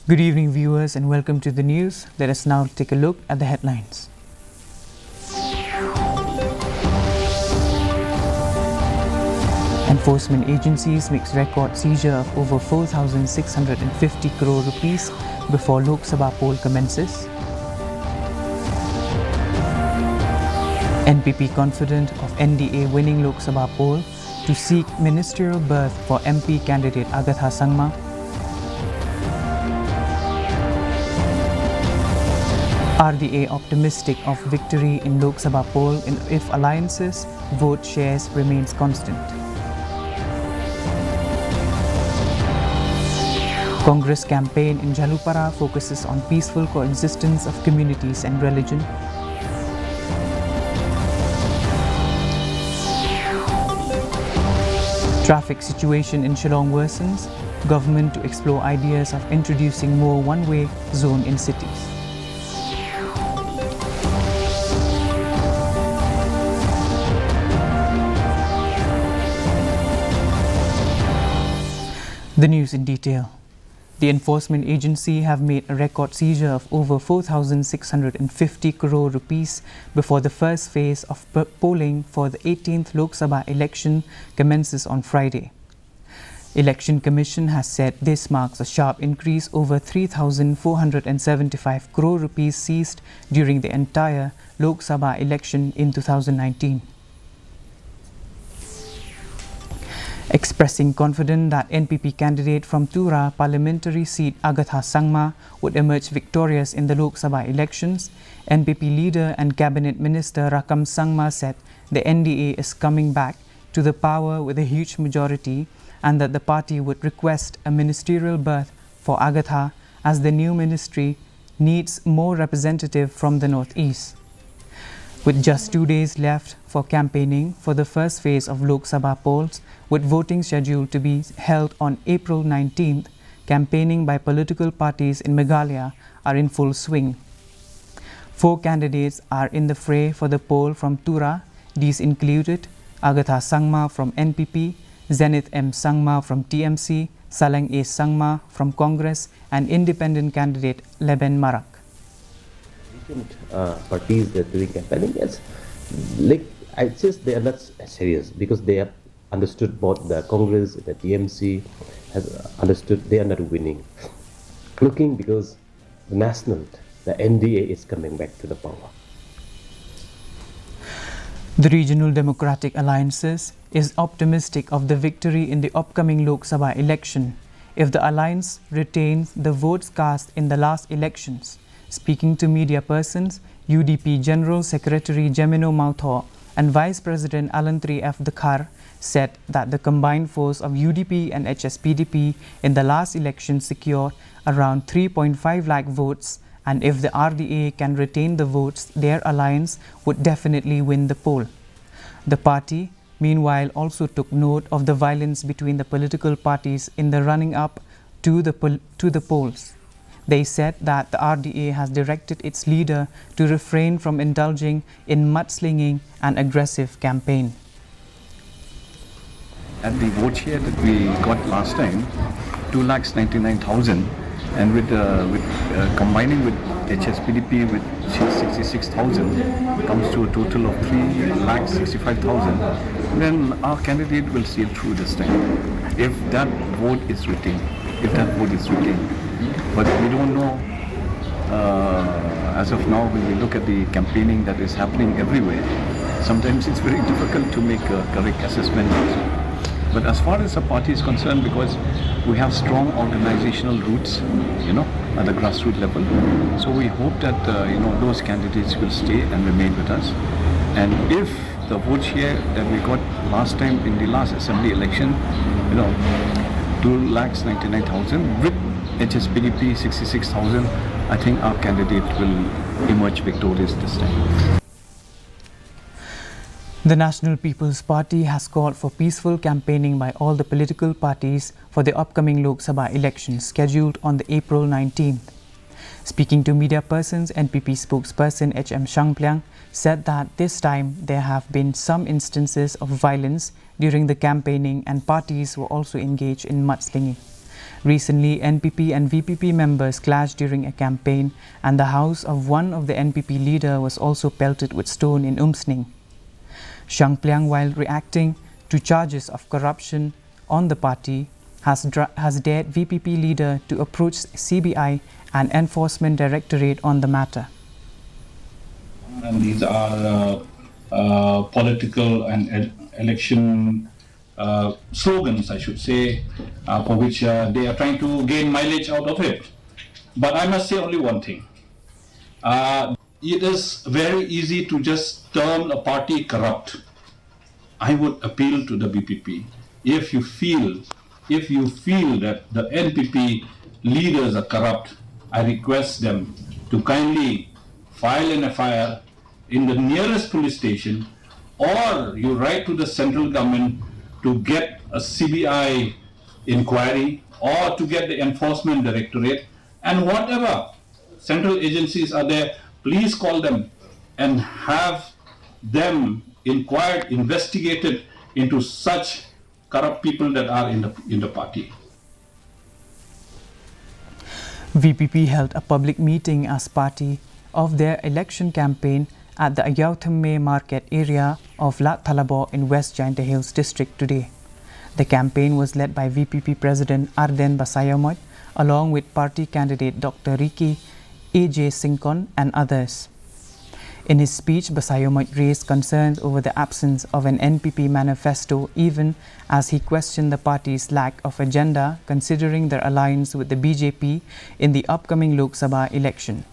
Good evening, viewers, and welcome to the news. Let us now take a look at the headlines. Enforcement agencies makes record seizure of over 4,650 crore rupees before Lok Sabha poll commences. NPP confident of NDA winning Lok Sabha poll to seek ministerial berth for MP candidate Agatha Sangma. RDA optimistic of victory in Lok Sabha poll if alliances vote shares remains constant. Congress campaign in Jalupara focuses on peaceful coexistence of communities and religion. Traffic situation in Shillong worsens. Government to explore ideas of introducing more one-way zone in cities. The news in detail. The enforcement agency have made a record seizure of over 4,650 crore rupees before the first phase of polling for the 18th Lok Sabha election commences on Friday. Election Commission has said this marks a sharp increase over 3,475 crore rupees seized during the entire Lok Sabha election in 2019. Expressing confidence that NPP candidate from Tura parliamentary seat Agatha Sangma would emerge victorious in the Lok Sabha elections, NPP leader and cabinet minister Rakam Sangma said the NDA is coming back to the power with a huge majority and that the party would request a ministerial berth for Agatha as the new ministry needs more representative from the northeast. With just 2 days left for campaigning for the first phase of Lok Sabha polls, with voting scheduled to be held on April 19th, campaigning by political parties in Meghalaya are in full swing. 4 candidates are in the fray for the poll from Tura. These included Agatha Sangma from NPP, Zenith M. Sangma from TMC, Salang A. Sangma from Congress, and independent candidate Leben Marak. Parties that are doing campaigning, yes, like I just they are not serious because they have understood both the Congress, the TMC has understood they are not winning. Looking because the NDA is coming back to the power. The Regional Democratic Alliances is optimistic of the victory in the upcoming Lok Sabha election if the alliance retains the votes cast in the last elections. Speaking to media persons, UDP General Secretary Jemino Mautho and Vice President Alantri F. Dakhar said that the combined force of UDP and HSPDP in the last election secured around 3.5 lakh votes, and if the RDA can retain the votes, their alliance would definitely win the poll. The party, meanwhile, also took note of the violence between the political parties in the running up to the polls. They said that the RDA has directed its leader to refrain from indulging in mudslinging and aggressive campaign. At the vote share that we got last time, 2,99,000, and with combining with HSPDP with 66,000 comes to a total of 3,65,000. Then our candidate will sail through this time if that vote is retained. But we don't know, as of now, when we look at the campaigning that is happening everywhere, sometimes it's very difficult to make a correct assessment. But as far as the party is concerned, because we have strong organizational roots, at the grassroots level, so we hope that, those candidates will stay and remain with us. And if the vote share that we got last time in the last assembly election, 2,99,000 with HSPDP 66,000, I think our candidate will emerge victorious this time. The National People's Party has called for peaceful campaigning by all the political parties for the upcoming Lok Sabha elections scheduled on the April 19th. Speaking to media persons, NPP spokesperson H.M. Shangpliang said that this time there have been some instances of violence during the campaigning and parties were also engaged in mudslinging. Recently, NPP and VPP members clashed during a campaign, and the house of one of the NPP leader was also pelted with stone in Umsning. Shangpliang, while reacting to charges of corruption on the party, has dared VPP leader to approach CBI and Enforcement Directorate on the matter. And these are political and election slogans, I should say, for which they are trying to gain mileage out of it. But I must say only one thing. It is very easy to just term a party corrupt. I would appeal to the BPP. If you feel that the NPP leaders are corrupt, I request them to kindly file an FIR in the nearest police station, or you write to the central government to get a CBI inquiry or to get the Enforcement Directorate, and whatever central agencies are there, please call them and have them inquired, investigated into such corrupt people that are in the party. VPP held a public meeting as part of their election campaign at the Ayauthamme market area of Lat Thalabo in West Jaintia Hills district today. The campaign was led by VPP President Arden Basayomot along with party candidate Dr. Ricky A.J. Sinkon and others. In his speech, Basayomot raised concerns over the absence of an NPP manifesto, even as he questioned the party's lack of agenda considering their alliance with the BJP in the upcoming Lok Sabha election.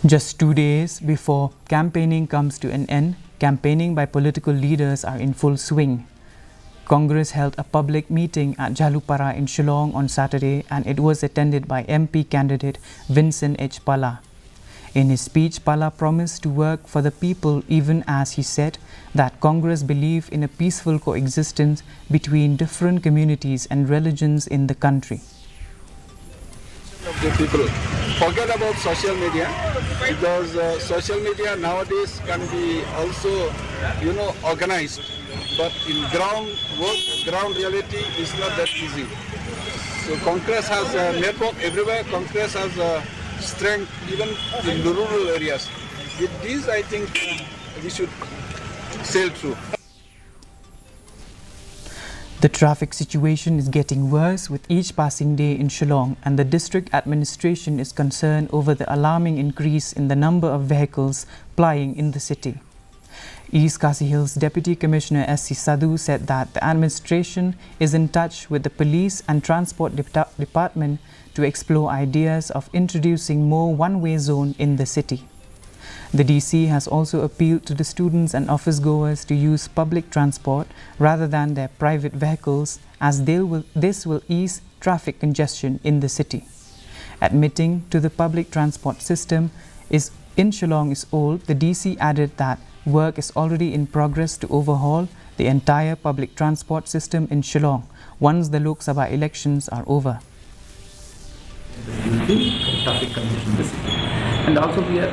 Just 2 days before campaigning comes to an end, campaigning by political leaders are in full swing. Congress held a public meeting at Jalupara in Shillong on Saturday, and it was attended by MP candidate Vincent H. Pala. In his speech, Pala promised to work for the people, even as he said that Congress believed in a peaceful coexistence between different communities and religions in the country. The people forget about social media, because social media nowadays can be also, organized, but in ground work, ground reality is not that easy. So Congress has a network everywhere. Congress has a strength even in the rural areas. With this, I think we should sail through. The traffic situation is getting worse with each passing day in Shillong, and the district administration is concerned over the alarming increase in the number of vehicles plying in the city. East Khasi Hills Deputy Commissioner S.C. Sadhu said that the administration is in touch with the police and transport department to explore ideas of introducing more one-way zone in the city. The DC has also appealed to the students and office goers to use public transport rather than their private vehicles, as this will ease traffic congestion in the city. Admitting to the public transport system in Shillong is old, the DC added that work is already in progress to overhaul the entire public transport system in Shillong once the Lok Sabha elections are over. Traffic congestion in the city. And also we are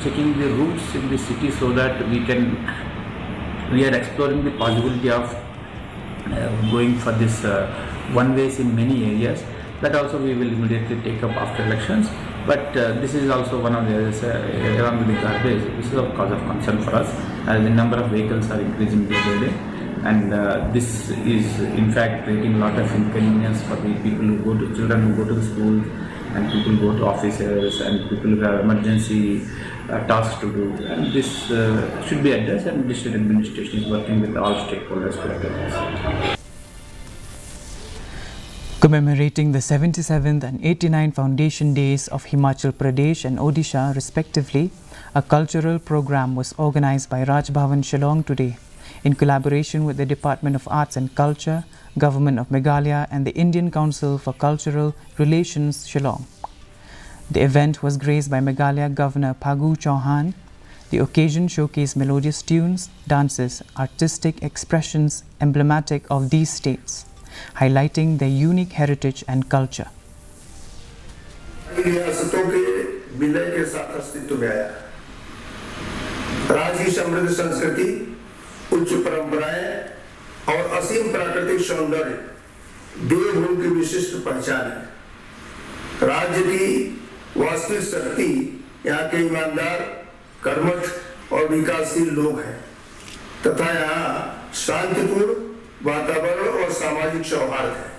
checking the routes in the city so that we are exploring the possibility of going for this one-ways in many areas. That also we will immediately take up after elections. But this is also one of the areas, along with the garbage, this is of cause of concern for us, as the number of vehicles are increasing day by day. And this is in fact creating a lot of inconvenience for the people who go to, children who go to the school, and people who go to offices, and people who have emergency tasks to do. And this should be addressed, and district administration is working with all stakeholders to address this. Commemorating the 77th and 89th foundation days of Himachal Pradesh and Odisha respectively, a cultural program was organized by Raj Bhavan Shillong today. in collaboration with the Department of Arts and Culture, Government of Meghalaya and the Indian Council for Cultural Relations, Shillong. The event was graced by Meghalaya Governor Phagu Chauhan. The occasion showcased melodious tunes, dances, artistic expressions emblematic of these states, highlighting their unique heritage and culture. रियासतों के विलय के साथ अस्तित्व में आया। राज्य की समृद्ध संस्कृति, उच्च परंपराएं और असीम प्राकृतिक सौंदर्य देवभूमि की विशिष्ट पहचान है। राज्य की वास्तविक शक्ति यहाँ के ईमानदार, कर्मठ और विकासशील लोग हैं तथा यहाँ शांतिपूर्ण वातावरण और सामाजिक सौहार्द है।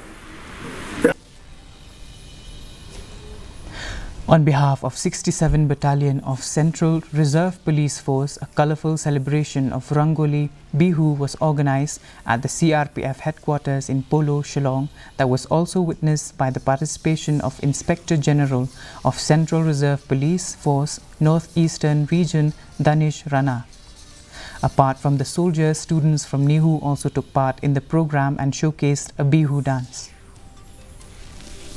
On behalf of 67 Battalion of Central Reserve Police Force, a colourful celebration of Rangoli Bihu was organised at the CRPF headquarters in Polo, Shillong, that was also witnessed by the participation of Inspector General of Central Reserve Police Force, North Eastern Region, Danish Rana. Apart from the soldiers, students from Nihu also took part in the program and showcased a Bihu dance.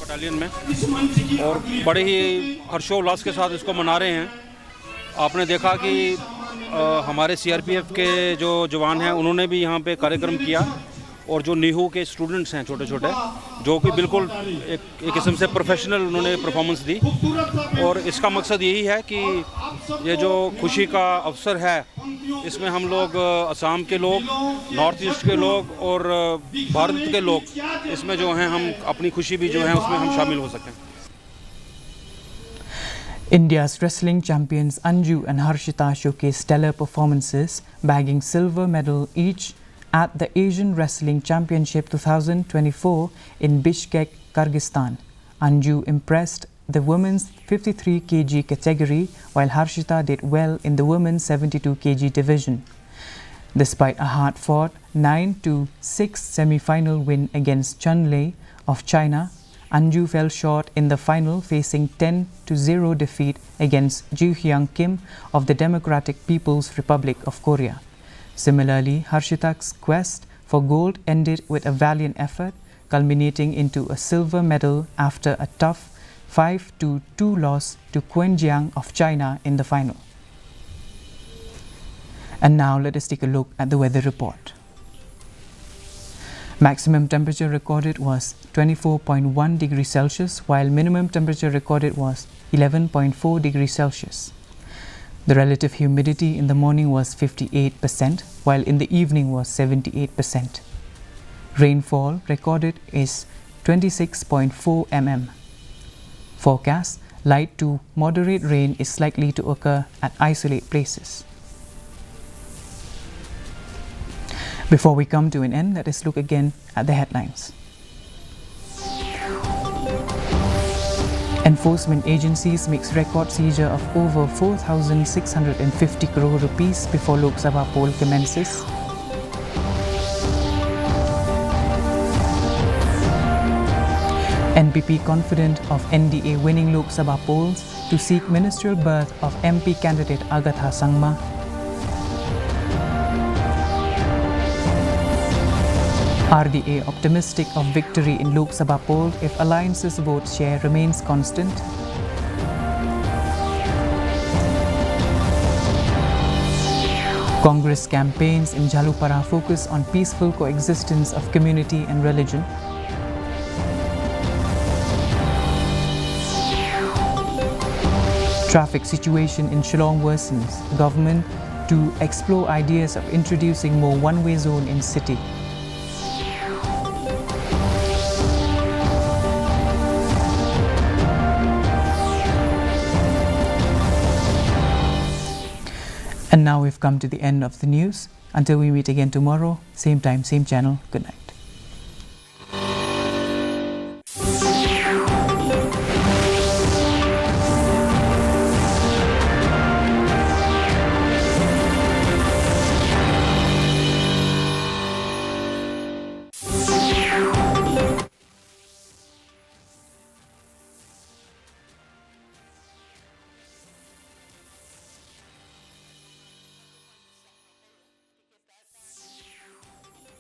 Battalion में और बड़े ही हर्षोल्लास के साथ इसको मना रहे हैं। आपने देखा कि हमारे सीआरपीएफ के जो जवान हैं उन्होंने भी यहाँ पे कार्यक्रम किया और जो नीहू के स्टूडेंट्स हैं छोटे छोटे जो कि बिल्कुल एक किस्म से प्रोफेशनल उन्होंने परफॉर्मेंस दी और इसका मकसद यही है कि ये जो खुशी का अवसर है इसमें हम लोग असम के लोग, नॉर्थ ईस्ट के लोग और भारत के लोग इसमें जो हैं हम अपनी खुशी भी जो है उसमें हम शामिल हो सकें। India's wrestling champions Anju and Harshita showcased stellar performances, bagging silver medal each at the Asian Wrestling Championship 2024 in Bishkek, Kyrgyzstan. Anju impressed the women's 53 kg category, while Harshita did well in the women's 72 kg division. Despite a hard-fought 9-6 semi-final win against Chun Lei of China, Anju fell short in the final, facing 10-0 defeat against Ji Hyang Kim of the Democratic People's Republic of Korea. Similarly, Harshita's quest for gold ended with a valiant effort, culminating into a silver medal after a tough 5-2 loss to Quen Jiang of China in the final. And now let us take a look at the weather report. Maximum temperature recorded was 24.1 degrees Celsius, while minimum temperature recorded was 11.4 degrees Celsius. The relative humidity in the morning was 58%, while in the evening was 78%. Rainfall recorded is 26.4 mm. Forecast: light to moderate rain is likely to occur at isolated places. Before we come to an end, let us look again at the headlines. Enforcement agencies makes record seizure of over 4,650 crore rupees before Lok Sabha poll commences. NPP confident of NDA winning Lok Sabha polls to seek ministerial berth of MP candidate Agatha Sangma. RDA optimistic of victory in Lok Sabha poll if alliance's vote share remains constant. Congress campaigns in Jalupara focus on peaceful coexistence of community and religion. Traffic situation in Shillong worsens. Government to explore ideas of introducing more one-way zone in city. And now we've come to the end of the news. Until we meet again tomorrow, same time, same channel. Good night.